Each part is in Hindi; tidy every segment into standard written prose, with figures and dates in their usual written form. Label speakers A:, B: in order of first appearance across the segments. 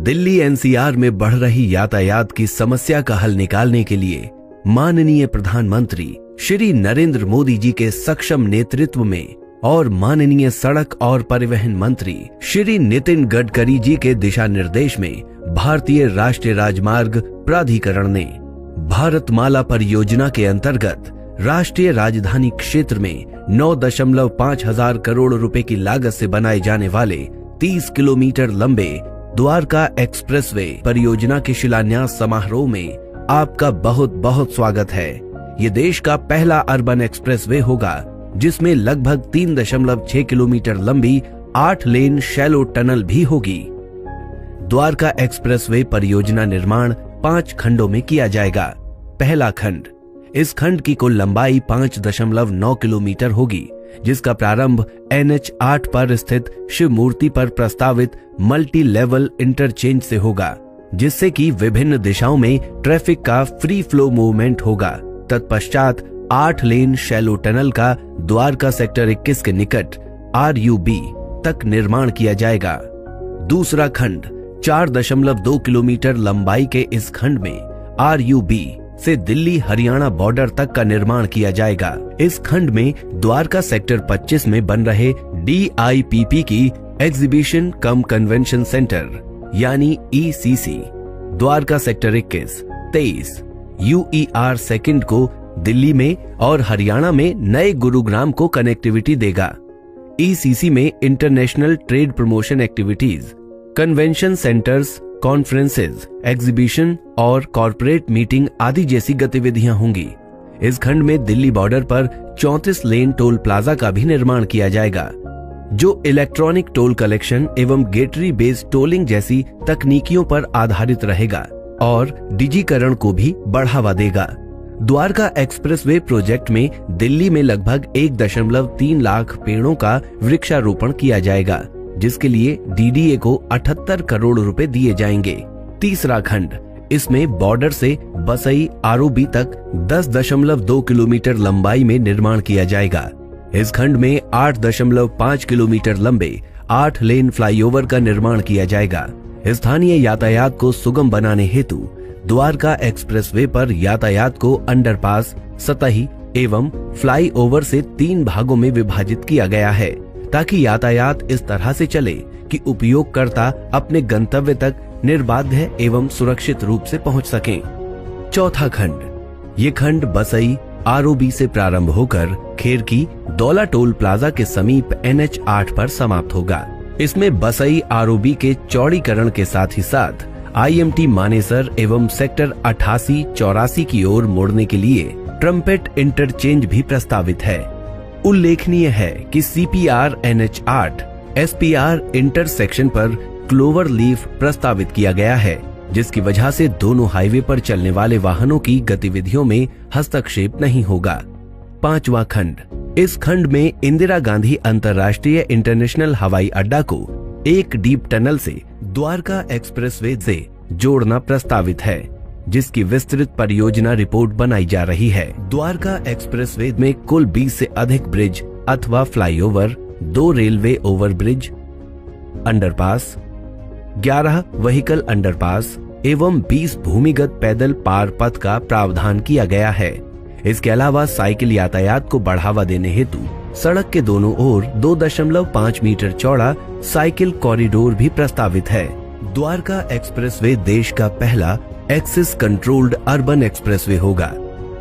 A: दिल्ली एनसीआर में बढ़ रही यातायात की समस्या का हल निकालने के लिए माननीय प्रधानमंत्री श्री नरेंद्र मोदी जी के सक्षम नेतृत्व में और माननीय सड़क और परिवहन मंत्री श्री नितिन गडकरी जी के दिशा निर्देश में भारतीय राष्ट्रीय राजमार्ग प्राधिकरण ने भारतमाला परियोजना के अंतर्गत राष्ट्रीय राजधानी क्षेत्र में 9.5 हजार करोड़ रुपए की लागत से बनाए जाने वाले 30 किलोमीटर लंबे द्वारका एक्सप्रेसवे परियोजना के शिलान्यास समारोह में आपका बहुत बहुत स्वागत है। ये देश का पहला अर्बन एक्सप्रेसवे होगा जिसमें लगभग 3.6 किलोमीटर लंबी 8 लेन शैलो टनल भी होगी। द्वारका एक्सप्रेसवे परियोजना निर्माण 5 खंडों में किया जाएगा। पहला खंड, इस खंड की कुल लंबाई 5.9 किलोमीटर होगी, जिसका प्रारंभ NH8 पर स्थित शिव मूर्ति पर प्रस्तावित मल्टी लेवल इंटरचेंज से होगा, जिससे कि विभिन्न दिशाओं में ट्रैफिक का फ्री फ्लो मूवमेंट होगा। तत्पश्चात 8 लेन शैलो टनल का द्वारका सेक्टर 21 के निकट RUB तक निर्माण किया जाएगा। दूसरा खंड, 4.2 किलोमीटर लंबाई के इस खंड में RUB से दिल्ली हरियाणा बॉर्डर तक का निर्माण किया जाएगा। इस खंड में द्वारका सेक्टर 25 में बन रहे DIPP की एग्जीबिशन कम कन्वेंशन सेंटर यानी ECC, Dwarka sector 21, 23 UER second को दिल्ली में और हरियाणा में नए गुरुग्राम को कनेक्टिविटी देगा। ECC में international trade promotion activities, convention centres, conferences, exhibition और कॉर्पोरेट मीटिंग आदि जैसी गतिविधियां होंगी। इस खंड में दिल्ली बॉर्डर पर 34 लेन टोल प्लाजा का भी निर्माण किया जाएगा, जो इलेक्ट्रॉनिक टोल कलेक्शन एवं गेटरी बेस्ड टोलिंग जैसी तकनीकियों पर आधारित रहेगा और डिजिकरण को भी बढ़ावा देगा। द्वारका एक्सप्रेसवे प्रोजेक्ट में दिल्ली में लगभग 1.3 लाख पेड़ों का वृक्षारोपण किया जाएगा, जिसके लिए DDA को 78 करोड़ रुपए दिए जाएंगे। तीसरा खंड, इसमें बॉर्डर से बसई ROB तक 10.2 किलोमीटर लंबाई में निर्माण किया जाएगा। इस खंड में 8.5 किलोमीटर लंबे 8 लेन फ्लाईओवर का निर्माण किया जाएगा। स्थानीय यातायात को सुगम बनाने हेतु द्वारका एक्सप्रेसवे पर यातायात को अंडरपास, सतही एवं फ्लाईओवर से 3 भागों में विभाजित किया गया है, ताकि यातायात इस तरह से चले कि उपयोगकर्ता अपने गंतव्य तक निर्बाध एवं सुरक्षित रूप से पहुंच सकें। चौथा खंड, ये खंड बसई ROB से प्रारंभ होकर खेरकी दौला टोल प्लाजा के समीप NH8 पर समाप्त होगा। इसमें बसई ROB के चौड़ीकरण के साथ ही साथ IMT मानेसर एवं सेक्टर 88-84 की ओर मोड़ने के लिए ट्रम्पेट इंटरचेंज भी प्रस्तावित है। उल्लेखनीय है कि CPR NH8 SPR इंटरसेक्शन पर क्लोवर लीफ प्रस्तावित किया गया है, जिसकी वजह से दोनों हाईवे पर चलने वाले वाहनों की गतिविधियों में हस्तक्षेप नहीं होगा। पांचवा खंड, इस खंड में इंदिरा गांधी अंतर्राष्ट्रीय इंटरनेशनल हवाई अड्डा को एक डीप टनल से द्वारका एक्सप्रेसवे से जोड़ना प्रस्तावित है, जिसकी विस्तृत परियोजना रिपोर्ट बनाई जा रही है। द्वारका एक्सप्रेसवे में कुल 20 से अधिक ब्रिज अथवा flyover, 2 railway overbridge, underpass, 11 vehicle underpass एवं 20 भूमिगत पैदल पार पथ का प्रावधान किया गया है। इसके अलावा साइकिल यातायात को बढ़ावा देने हेतु सड़क के दोनों ओर 2.5 मीटर चौड़ा साइकिल कॉरिडोर भी प्रस्तावित है। द्वारका एक्सप्रेसवे देश का पहला एक्सेस कंट्रोल्ड अर्बन एक्सप्रेसवे होगा।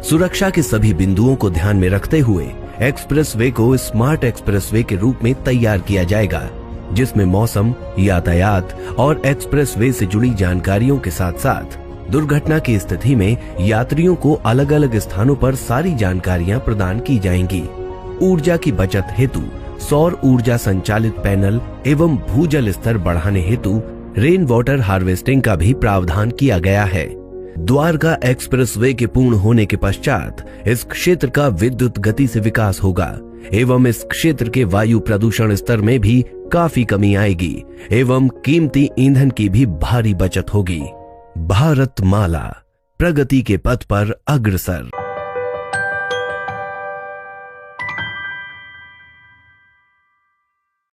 A: सुरक्षा के सभी बिंदुओं को ध्यान में रखते हुए एक्सप्रेसवे को स्मार्ट एक्सप्रेसवे के रूप में तैयार किया जाएगा, जिसमें मौसम, यातायात और एक्सप्रेसवे से जुड़ी जानकारियों के साथ साथ दुर्घटना की स्थिति में यात्रियों को अलग अलग स्थानों पर सारी जानकारियां प्रदान की जाएंगी। ऊर्जा की बचत हेतु सौर ऊर्जा संचालित पैनल एवं भूजल स्तर बढ़ाने हेतु रेन वाटर हार्वेस्टिंग का भी प्रावधान किया गया है। द्वारका एक्सप्रेसवे के पूर्ण होने के पश्चात इस क्षेत्र का विद्युत गति से विकास होगा एवं इस क्षेत्र के वायु प्रदूषण स्तर में भी काफी कमी आएगी एवं कीमती ईंधन की भी भारी बचत होगी। भारतमाला प्रगति के पथ पर अग्रसर।